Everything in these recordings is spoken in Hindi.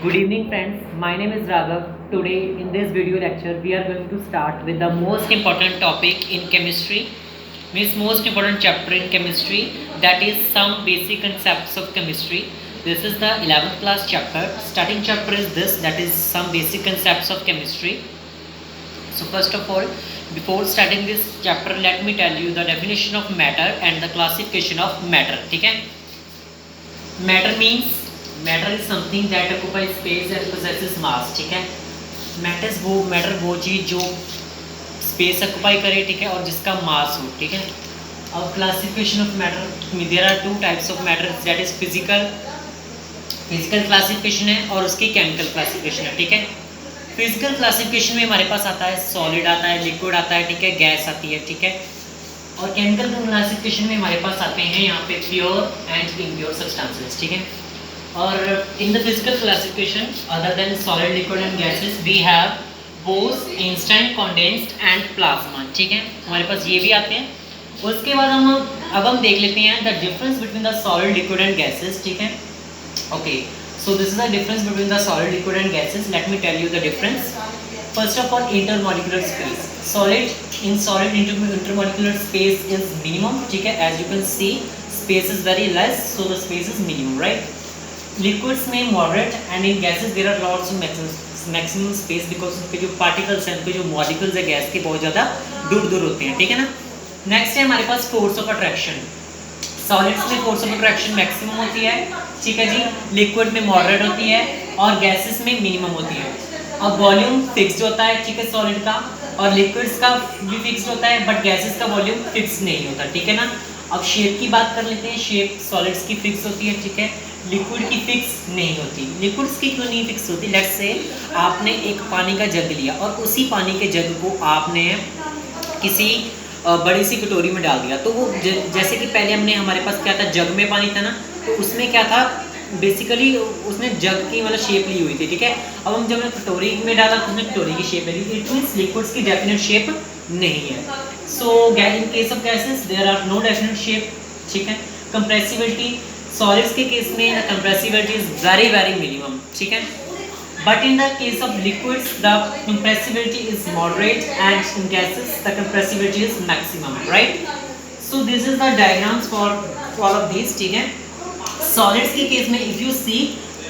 Good evening friends, my name is Raghav. Today in this video lecture we are going to start with the most important topic in chemistry, means most important chapter in chemistry, that is some basic concepts of chemistry. This is the 11th class chapter. Starting chapter is this, that is some basic concepts of chemistry. So first of all, before starting this chapter, let me tell you the definition of matter and the classification of matter. ठीक है? Matter is something that occupies space and possesses mass. ठीक है? मैटर वो चीज़ जो स्पेस ऑक्यूपाई करे, ठीक है, और जिसका मास हो. ठीक है. अब classification of matter, there are two types of matter, that is physical classification है और उसकी केमिकल क्लासिफिकेशन है. ठीक है. फिजिकल क्लासिफिकेशन में हमारे पास आता है सॉलिड आता है, लिक्विड आता है, ठीक है, गैस आती है. ठीक है. और केमिकल क्लासिफिकेशन में हमारे पास आते हैं यहाँ पे प्योर एंड इम्प्योर सब्सटेंसेस. ठीक है. और in the physical classification other than solid, liquid and gases we have both instant, condensed and plasma. ठीक है. हमारे पास ये भी आते हैं. उसके बाद हम देख लेते हैं the difference between the solid, liquid and gases. ठीक है. Okay, so this is the difference between the solid, liquid and gases. Let me tell you the difference. First of all, intermolecular space. Solid intermolecular space is minimum. ठीक है. As you can see, space is very less, so the space is minimum, right? Liquids में moderate and in gases there are lots of maximum space because उनके जो particles हैं, उनके जो molecules है गैस के, बहुत ज़्यादा दूर होते हैं. ठीक है ना. नेक्स्ट है हमारे पास फोर्स ऑफ अट्रैक्शन. सॉलिड्स में फोर्स ऑफ अट्रैक्शन मैक्सिमम होती है. ठीक है जी. लिक्विड में मॉडरेट होती है और गैसेस में मिनिमम होती है. अब वॉल्यूम फिक्स्ड होता है, ठीक है, सॉलिड का, और लिक्विड्स का भी फिक्स्ड होता है, बट गैसेस का वॉल्यूम फिक्स नहीं होता. ठीक है ना. अब शेप की बात कर लेते हैं. शेप सॉलिड्स की फिक्स होती है, ठीक है, लिक्विड की फिक्स नहीं होती. लिक्विड्स की क्यों नहीं फिक्स होती? लेट्स से आपने एक पानी का जग लिया और उसी पानी के जग को आपने किसी बड़ी सी कटोरी में डाल दिया. तो वो जैसे कि पहले हमारे पास क्या था, जग में पानी था ना, तो उसमें क्या था, बेसिकली उसने जग की मतलब शेप ली हुई थी. ठीक है. अब जब कटोरी में डाला तो उसने कटोरी की शेप ली. इट मीन्स लिक्विड्स की डेफिनेट शेप नहीं है. So in case of gases there are no definite shape. ठीक है. कंप्रेसिबिलिटी, सॉलिड्स के केस में कंप्रेसिबिलिटी इज वेरी मिनिमम. ठीक है. But in the case of liquids, the compressibility is moderate, and in gases, the compressibility is maximum, right? So this is the diagrams for all of these. ठीक है. Solids के केस में if you see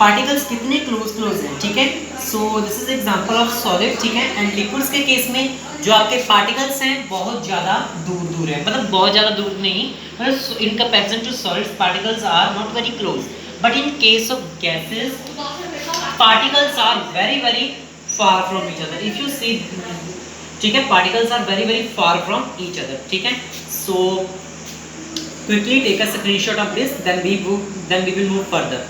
particles कितने close हैं. ठीक है. So this is example of solid. ठीक है. And liquids के केस में जो आपके particles हैं बहुत ज़्यादा दूर है, मतलब बहुत ज़्यादा दूर नहीं, मतलब in comparison to solids particles are not very close. But in case of gases, particles are very far from each other. If you see, ठीक है, particles are very far from each other. ठीक है. So quickly take a screenshot of this, then we will move further.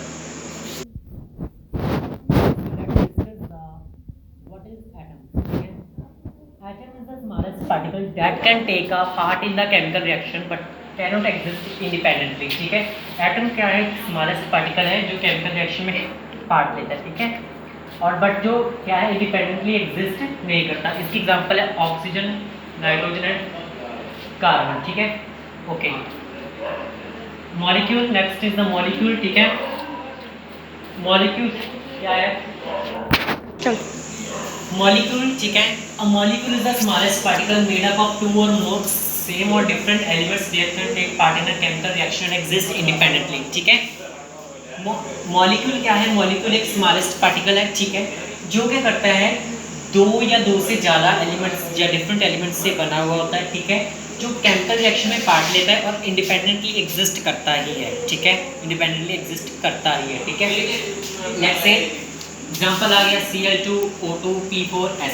What is atom? ठीक है. Atom is the smallest particle that can take a part in the chemical reaction but cannot exist independently. ठीक है. एटम क्या है? स्मॉलेस्ट पार्टिकल है जो केमिकल रिएक्शन में पार्ट लेता है. ठीक है. और बट जो क्या है, इंडिपेंडेंटली एग्जिस्ट नहीं करता. इसकी एग्जांपल है ऑक्सीजन, नाइट्रोजन एंड कार्बन. ठीक है. Okay. Molecule, next is the molecule. ठीक है. मॉलिक्यूल क्या है? चल मॉलिक्यूल. ठीक है. A molecule is the smallest particle made up of two or more same or different elements that can take part in a chemical reaction and exist independently. ठीक है. मॉलिक्यूल क्या है? मॉलिक्यूल एक स्मॉलेस्ट पार्टिकल है. ठीक है. जो क्या करता है, दो या दो से ज़्यादा एलिमेंट्स या डिफरेंट एलिमेंट्स से बना हुआ होता है. ठीक है. जो केमिकल रिएक्शन में पार्ट लेता है और इंडिपेंडेंटली एग्जिस्ट करता ही है. ठीक है. इंडिपेंडेंटली एग्जिस्ट करता ही है. ठीक है. लेट्स से एग्जांपल आ गया Cl2O2P4